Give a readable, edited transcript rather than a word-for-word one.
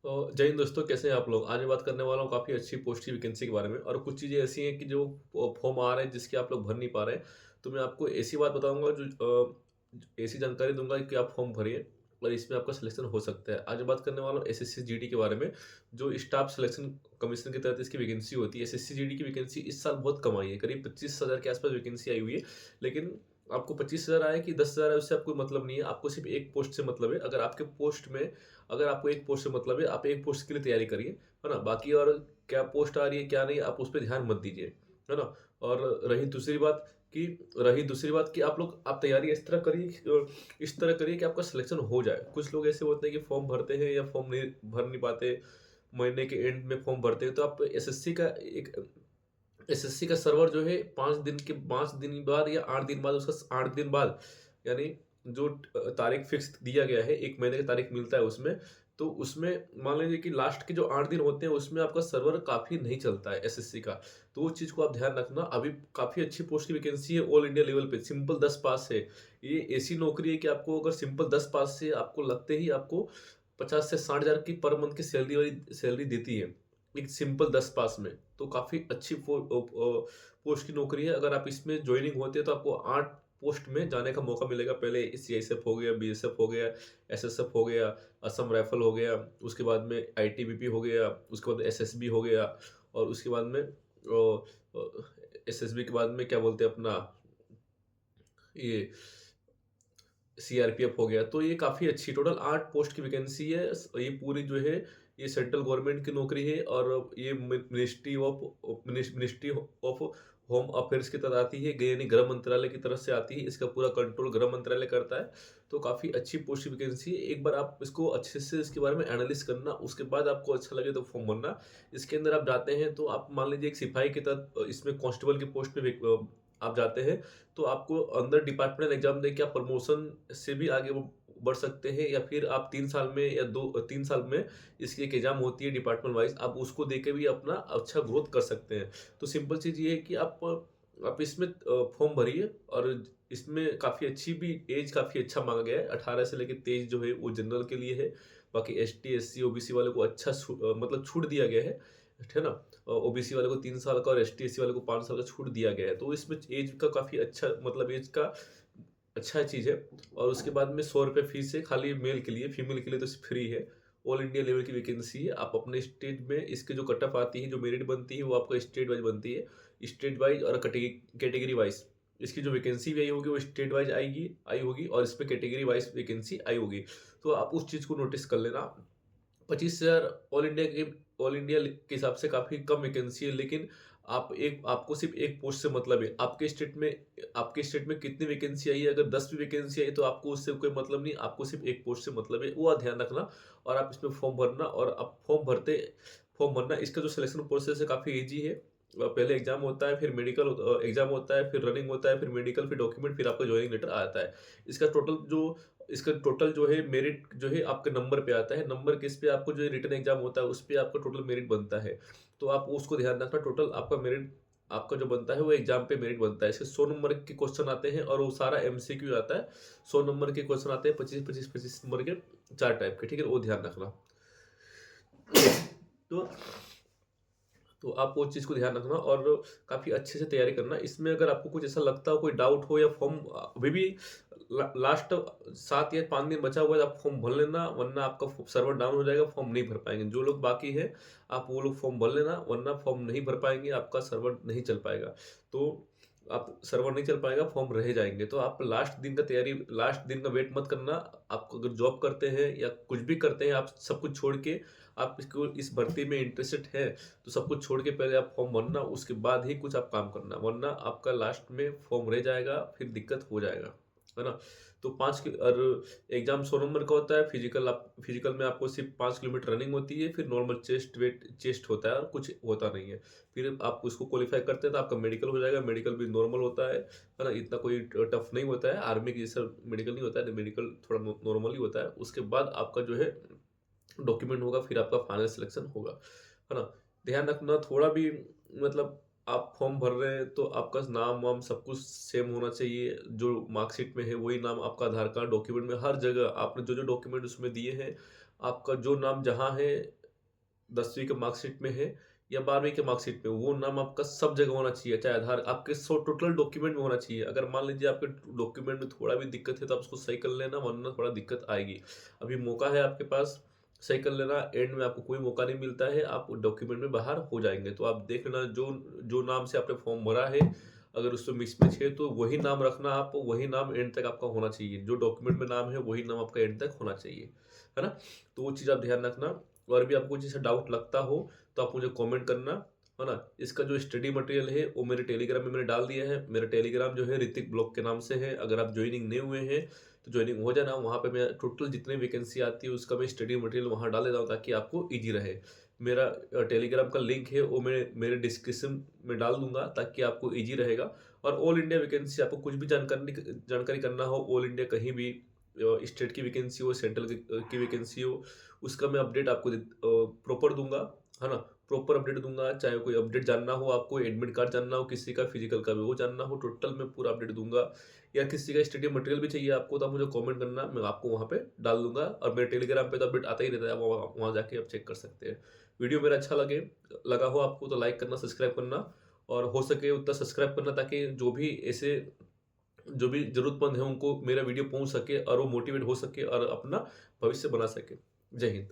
जय हिंद दोस्तों, कैसे हैं आप लोग? आज मैं बात करने वाला हूँ काफ़ी अच्छी पोस्ट की वैकेंसी के बारे में और कुछ चीज़ें ऐसी हैं कि जो फॉर्म आ रहे हैं जिसके आप लोग भर नहीं पा रहे हैं। तो मैं आपको ऐसी बात बताऊँगा ऐसी जानकारी दूँगा कि आप फॉर्म भरिए और इसमें आपका सिलेक्शन हो सकता है। आज मैं बात करने वाला हूँ एसएससी जीडी के बारे में, जो स्टाफ सिलेक्शन कमीशन के तहत इसकी वैकेंसी होती है। एसएससी जीडी की वैकेंसी इस साल बहुत कम आई है, करीब 25,000 के आसपास वैकेंसी आई हुई है। लेकिन आपको 25,000 आए कि 10,000 आए उससे आपको कोई मतलब नहीं है, आपको सिर्फ़ एक पोस्ट से मतलब है। अगर आपको एक पोस्ट से मतलब है, आप एक पोस्ट के लिए तैयारी करिए, है ना? बाकी और क्या पोस्ट आ रही है, क्या नहीं, आप उस पे ध्यान मत दीजिए, है ना? और रही दूसरी बात कि आप तैयारी इस तरह करिए कि आपका सिलेक्शन हो जाए। कुछ लोग ऐसे होते हैं कि फॉर्म भरते हैं या फॉर्म नहीं भर नहीं पाते, महीने के एंड में फॉर्म भरते हैं, तो आप एसएससी का सर्वर जो है 5 दिन बाद या 8 दिन बाद उसका 8 दिन बाद यानी जो तारीख फिक्स दिया गया है, 1 महीने का तारीख मिलता है उसमें, तो उसमें मान लीजिए कि लास्ट के जो 8 दिन होते हैं उसमें आपका सर्वर काफ़ी नहीं चलता है एसएससी का। तो उस चीज़ को आप ध्यान रखना। अभी काफ़ी अच्छी पोस्ट की वैकेंसी है ऑल इंडिया लेवल पे, सिंपल 10 पास है। ये ऐसी नौकरी है कि आपको अगर सिंपल 10 पास से आपको लगते ही आपको 50 से 60,000 की पर मंथ की सैलरी देती है, एक सिंपल 10 पास में। तो काफ़ी अच्छी पोस्ट की नौकरी है। अगर आप इसमें जॉइनिंग होते हैं तो आपको 8 पोस्ट में जाने का मौका मिलेगा। पहले सीआईएसएफ हो गया, बीएसएफ हो गया, एसएसएफ हो गया, असम राइफल हो गया, उसके बाद में आईटीबीपी हो गया, उसके बाद एसएसबी हो गया और उसके बाद में एसएसबी के बाद में क्या बोलते हैं अपना ये सीआरपीएफ हो गया। तो ये काफ़ी अच्छी टोटल 8 पोस्ट की वैकेंसी है। ये पूरी जो है ये सेंट्रल गवर्नमेंट की नौकरी है और ये मिनिस्ट्री ऑफ होम अफेयर्स की तरह आती है, यानी गृह मंत्रालय की तरफ से आती है। इसका पूरा कंट्रोल गृह मंत्रालय करता है। तो काफ़ी अच्छी पोस्ट की वैकेंसी है। एक बार आप इसको अच्छे से इसके बारे में एनालिसिस करना, उसके बाद आपको अच्छा लगे तो फॉर्म भरना। इसके अंदर आप जाते हैं तो आप मान लीजिए एक सिपाही के तहत इसमें कांस्टेबल की पोस्ट पे आप जाते हैं, तो आपको अंदर डिपार्टमेंटल एग्जाम देके आप प्रमोशन से भी आगे वो बढ़ सकते हैं, या फिर आप 3 साल में या 3 साल में इसकी एक एग्जाम होती है डिपार्टमेंट वाइज, आप उसको देके भी अपना अच्छा ग्रोथ कर सकते हैं। तो सिंपल चीज़ ये है कि आप इसमें फॉर्म भरिए और इसमें एज काफ़ी अच्छा माँगा गया है। 18 से लेके 23 जो है वो जनरल के लिए है। बाकी एसटी, एससी, ओबीसी वालों को मतलब छूट दिया गया है ना? ओबीसी वाले को 3 साल का और एसटी-एससी वाले को 5 साल का छूट दिया गया है। तो इसमें ऐज का काफ़ी अच्छा मतलब ऐज का अच्छा चीज़ है। और उसके बाद में ₹100 फीस है खाली मेल के लिए, फीमेल के लिए तो फ्री है। ऑल इंडिया लेवल की वैकेंसी है। आप अपने स्टेट में इसकी जो कट ऑफ आती है, जो मेरिट बनती है, वो आपका स्टेट वाइज़ बनती है। स्टेट वाइज़ और कैटेगरी वाइज़ इसकी जो वैकेंसी भी आई होगी, वो स्टेट वाइज़ आई होगी और इसमें कैटेगरी वाइज़ वैकेंसी आई होगी। तो आप उस चीज़ को नोटिस कर लेना। 25,000 ऑल इंडिया के हिसाब से काफ़ी कम वैकेंसी है, लेकिन आपको सिर्फ़ एक पोस्ट से मतलब है। आपके स्टेट में कितनी वैकेंसी आई है, अगर 10 भी वैकेंसी आई तो आपको उससे कोई मतलब नहीं, आपको सिर्फ़ एक पोस्ट से मतलब है, वो आप ध्यान रखना। और आप इसमें फॉर्म भरना, इसका जो सिलेक्शन प्रोसेस है काफ़ी ईज़ी है। पहले एग्ज़ाम होता है, फिर एग्ज़ाम होता है, फिर रनिंग होता है, फिर मेडिकल, फिर डॉक्यूमेंट, फिर आपका जॉइनिंग लेटर आता है। इसका टोटल जो इसका टोटल जो है मेरिट जो है आपके नंबर पे आता है। नंबर किस पे आपको जो रिटन एग्ज़ाम होता है, उस पे आपका टोटल मेरिट बनता है। तो आप उसको ध्यान रखना, टोटल आपका जो बनता है वो एग्ज़ाम पे मेरिट बनता है। इसके 100 नंबर के क्वेश्चन आते हैं और वो सारा एमसीक्यू आता है। 100 नंबर के क्वेश्चन आते हैं, 25 नंबर के 4 टाइप के, ठीक है? वो ध्यान रखना। तो तो आप वो चीज़ को ध्यान रखना और काफ़ी अच्छे से तैयारी करना। इसमें अगर आपको कुछ ऐसा लगता हो, कोई डाउट हो या फॉर्म अभी भी लास्ट 7 या 5 दिन बचा हुआ है, आप फॉर्म भर लेना, वरना आपका सर्वर डाउन हो जाएगा, फॉर्म नहीं भर पाएँगे। जो लोग बाकी हैं, आप वो लोग फॉर्म भर लेना, वरना फॉर्म नहीं भर पाएँगे, आपका सर्वर नहीं चल पाएगा। तो आप सर्वर नहीं चल पाएगा, फॉर्म रह जाएँगे। तो आप लास्ट दिन का वेट मत करना। आप अगर जॉब करते हैं या कुछ भी करते हैं, आप सब कुछ छोड़ के आप इस भर्ती में इंटरेस्टेड हैं, तो सब कुछ छोड़ के पहले आप फॉर्म भरना, उसके बाद ही कुछ आप काम करना, वरना आपका लास्ट में फॉर्म रह जाएगा, फिर दिक्कत हो जाएगा, है ना? तो 5 कि और एग्ज़ाम 100 नंबर का होता है, फिजिकल में आपको सिर्फ़ 5 किलोमीटर रनिंग होती है, फिर नॉर्मल चेस्ट होता है और कुछ होता नहीं है। फिर आप उसको क्वालीफाई करते हैं तो आपका मेडिकल हो जाएगा, मेडिकल भी नॉर्मल होता है ना? इतना कोई टफ नहीं होता है, आर्मी के जैसा मेडिकल नहीं होता है, मेडिकल थोड़ा नॉर्मल ही होता है। उसके बाद आपका जो है डॉक्यूमेंट होगा, फिर आपका फाइनल सिलेक्शन होगा, है ना? ध्यान रखना थोड़ा भी मतलब आप फॉर्म भर रहे हैं तो आपका नाम-वाम सब कुछ सेम होना चाहिए, जो मार्कशीट में है वही नाम, आपका आधार कार्ड, डॉक्यूमेंट में हर जगह आपने जो-जो डॉक्यूमेंट उसमें दिए हैं, आपका जो नाम जहाँ है 10वीं के मार्कशीट में है या 12वीं के मार्कशीट में, वो नाम आपका सब जगह होना चाहिए, चाहे आधार आपके सो टोटल डॉक्यूमेंट में होना चाहिए। अगर मान लीजिए आपके डॉक्यूमेंट में थोड़ा भी दिक्कत है तो आप उसको सही कर लेना, वरना थोड़ा दिक्कत आएगी। अभी मौका है आपके पास, सही कर लेना, एंड में आपको कोई मौका नहीं मिलता है, आप डॉक्यूमेंट में बाहर हो जाएँगे। तो आप देख लेना जो जो नाम से आपने फॉर्म भरा है, अगर उसमें मिसमैच है तो वही नाम रखना आप, वही नाम एंड तक आपका होना चाहिए। जो डॉक्यूमेंट में नाम है वही नाम आपका एंड तक होना चाहिए, है ना? तो वो चीज़ आप ध्यान रखना। और भी आपको कुछ ऐसा डाउट लगता हो तो आप मुझे कमेंट करना, है ना? इसका जो स्टडी मटेरियल है वो मेरे टेलीग्राम में मैंने डाल दिया है। मेरा टेलीग्राम जो है ऋतिक ब्लॉग के नाम से है। अगर आप जॉइनिंग नहीं हुए हैं तो जॉइनिंग हो जाना। वहाँ पे मैं टोटल जितनी वैकेंसी आती है उसका मैं स्टडी मटेरियल वहाँ डाल देता हूँ ताकि आपको ईज़ी रहे। मेरा टेलीग्राम का लिंक है वो मैं मेरे डिस्क्रिप्शन में डाल दूँगा ताकि आपको ईज़ी रहेगा। और ऑल इंडिया वैकेंसी आपको कुछ भी जानकारी करना हो, ऑल इंडिया कहीं भी स्टेट की वैकेंसी हो, सेंट्रल की वैकेंसी हो, उसका मैं अपडेट आपको प्रॉपर दूँगा, है ना? प्रॉपर अपडेट दूँगा, चाहे कोई अपडेट जानना हो आपको, एडमिट कार्ड जानना हो किसी का, फिजिकल का भी वो जानना हो, टोटल मैं पूरा अपडेट दूँगा। या किसी का स्टडी मटेरियल भी चाहिए आपको तो आप मुझे कमेंट करना, मैं आपको वहाँ पे डाल दूँगा। और मेरे टेलीग्राम पे तो अपडेट आता ही रहता है, आप वहाँ वहाँ जाके आप चेक कर सकते हैं। वीडियो मेरा अच्छा लगा हो आपको तो लाइक करना, सब्सक्राइब करना, और हो सके उतना सब्सक्राइब करना ताकि जो भी ज़रूरतमंद है उनको मेरा वीडियो पहुँच सके और वो मोटिवेट हो सके और अपना भविष्य बना सके। जय हिंद।